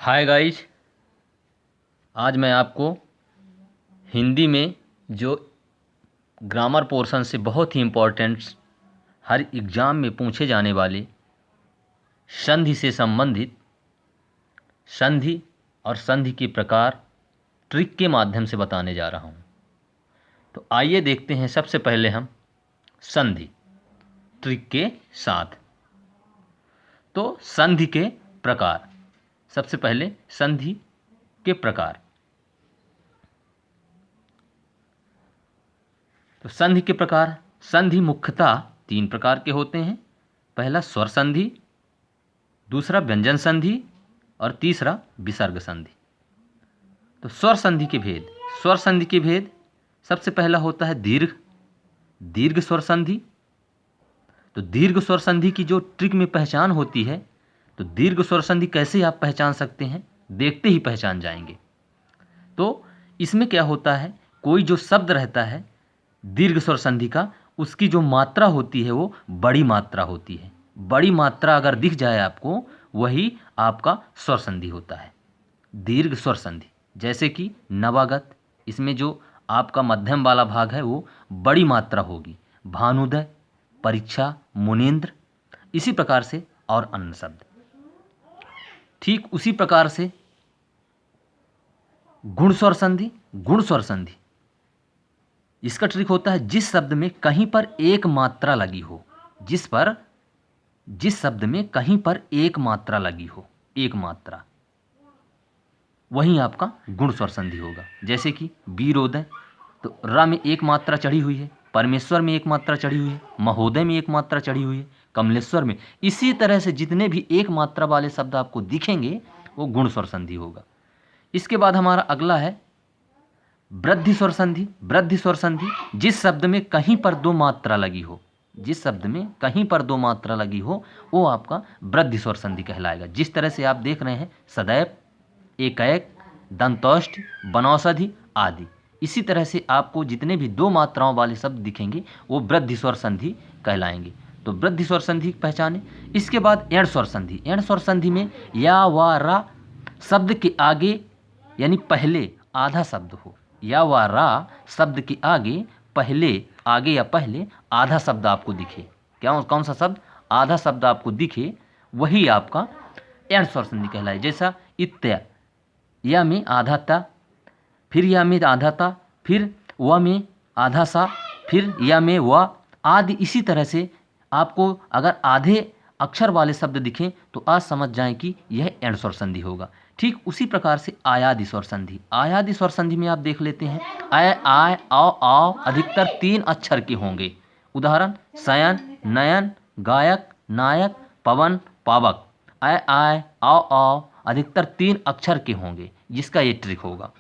Hi guys, आज मैं आपको हिंदी में जो ग्रामर पोर्शन से बहुत ही इम्पोर्टेंट हर एग्ज़ाम में पूछे जाने वाले संधि से संबंधित संधि और संधि के प्रकार ट्रिक के माध्यम से बताने जा रहा हूँ। तो आइए देखते हैं सबसे पहले हम संधि ट्रिक के साथ। तो संधि के प्रकार, सबसे पहले संधि के प्रकार। तो संधि के प्रकार, संधि मुख्यतः 3 प्रकार के होते हैं। पहला स्वर संधि, दूसरा व्यंजन संधि और तीसरा विसर्ग संधि। तो स्वर संधि के भेद, स्वर संधि के भेद सबसे पहला होता है दीर्घ स्वर संधि। तो दीर्घ स्वर संधि की जो ट्रिक में पहचान होती है, तो दीर्घ स्वर संधि कैसे आप पहचान सकते हैं, देखते ही पहचान जाएंगे। तो इसमें क्या होता है, कोई जो शब्द रहता है दीर्घ स्वर संधि का, उसकी जो मात्रा होती है वो बड़ी मात्रा होती है। बड़ी मात्रा अगर दिख जाए आपको, वही आपका स्वर संधि होता है, दीर्घ स्वर संधि। जैसे कि नवागत, इसमें जो आपका मध्यम वाला भाग है वो बड़ी मात्रा होगी। भानुदय, परीक्षा, मुनीन्द्र, इसी प्रकार से और अन्य शब्द। ठीक उसी प्रकार से गुण स्वर संधि, गुण स्वर संधि, इसका ट्रिक होता है जिस शब्द में कहीं पर एक मात्रा लगी हो, जिस शब्द में कहीं पर एक मात्रा लगी हो, एक मात्रा, वही आपका गुण स्वर संधि होगा। जैसे कि वीरोदय, तो र में एक मात्रा चढ़ी हुई है, परमेश्वर में एक मात्रा चढ़ी हुई है, महोदय में एक मात्रा चढ़ी हुई है, कमलेश्वर में। इसी तरह से जितने भी एक मात्रा वाले शब्द आपको दिखेंगे वो गुण स्वर संधि होगा। इसके बाद हमारा अगला है वृद्धि स्वर संधि। वृद्धि स्वर संधि, जिस शब्द में कहीं पर 2 मात्रा लगी हो, जिस शब्द में कहीं पर 2 मात्रा लगी हो, वो आपका वृद्धि स्वर संधि कहलाएगा। जिस तरह से आप देख रहे हैं सदैव, एकैक, दंतौष्ठ, वनौषधि आदि, इसी तरह से आपको जितने भी 2 मात्राओं वाले शब्द दिखेंगे वो वृद्धि स्वर संधि कहलाएंगे। तो वृद्धि स्वर संधि पहचाने। इसके बाद एण स्वर संधि। एण स्वर संधि में या व रा शब्द के आगे यानी पहले आधा शब्द हो, या व रा शब्द के आगे या पहले आधा शब्द आपको दिखे। कौन सा शब्द? आधा शब्द आपको दिखे, वही आपका एण स्वर संधि कहलाए। जैसा इत्या, या में आधा ता, फिर या में आधा ता, फिर व में आधा सा, फिर या में व आदि। इसी तरह से आपको अगर आधे अक्षर वाले शब्द दिखें तो आज समझ जाएं कि यह एण स्वर संधि होगा। ठीक उसी प्रकार से आयादि स्वर संधि। आयादि स्वर संधि में आप देख लेते हैं, आय, आय, आओ, आओ अधिकतर 3 अक्षर के होंगे। उदाहरण शयन, नयन, गायक, नायक, पवन, पावक। आय, आय, आओ, आओ अधिकतर 3 अक्षर के होंगे, जिसका ये ट्रिक होगा।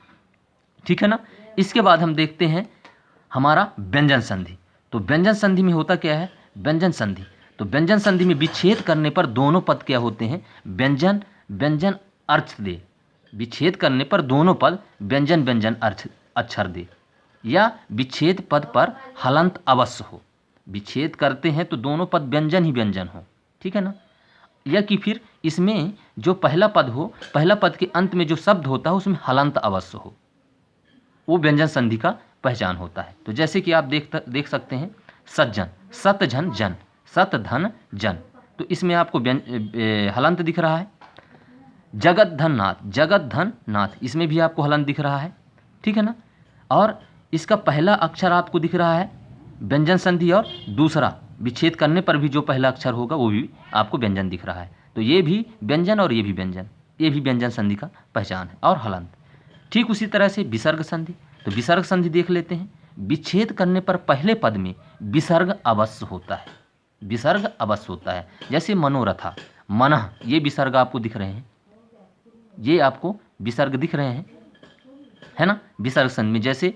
ठीक है ना। इसके बाद हम देखते हैं हमारा व्यंजन संधि। तो व्यंजन संधि में होता क्या है, व्यंजन संधि। तो व्यंजन संधि में विच्छेद करने पर दोनों पद क्या होते हैं, व्यंजन व्यंजन अर्थ दे। विच्छेद करने पर दोनों पद व्यंजन व्यंजन अर्थ अक्षर दे, या विच्छेद पद पर हलंत अवश्य हो। विच्छेद करते हैं तो दोनों पद व्यंजन ही व्यंजन हो। ठीक है ना। या कि फिर इसमें जो पहला पद हो, पहला पद के अंत में जो शब्द होता है उसमें हलंत अवश्य हो, वो व्यंजन संधि का पहचान होता है। तो जैसे कि आप देख सकते हैं सज्जन, सत झन जन, सत धन जन, तो इसमें आपको हलंत दिख रहा है। जगत धन नाथ, जगत धन नाथ, इसमें भी आपको हलंत दिख रहा है। ठीक है ना। और इसका पहला अक्षर आपको दिख रहा है व्यंजन संधि, और दूसरा विच्छेद करने पर भी जो पहला अक्षर होगा वो भी आपको व्यंजन दिख रहा है। तो ये भी व्यंजन और ये भी व्यंजन, ये भी व्यंजन संधि का पहचान है, और हलंत। ठीक उसी तरह से विसर्ग संधि। तो विसर्ग संधि देख लेते हैं। विच्छेद करने पर पहले पद में विसर्ग अवश्य होता है, विसर्ग अवश्य होता है। जैसे मनोरथा, मनः, ये विसर्ग आपको दिख रहे हैं, ये आपको विसर्ग दिख रहे हैं, है ना। विसर्ग संधि में जैसे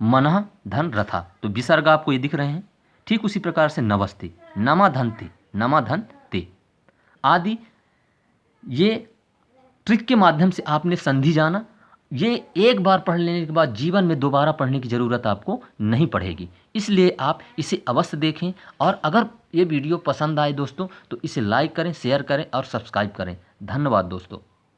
मनः धन रथा, तो विसर्ग आपको ये दिख रहे हैं। ठीक उसी प्रकार से नवस्ते, नमा धन ते आदि। ये ट्रिक के माध्यम से आपने संधि जाना। ये एक बार पढ़ लेने के बाद जीवन में दोबारा पढ़ने की ज़रूरत आपको नहीं पड़ेगी, इसलिए आप इसे अवश्य देखें। और अगर ये वीडियो पसंद आए दोस्तों तो इसे लाइक करें, शेयर करें और सब्सक्राइब करें। धन्यवाद दोस्तों।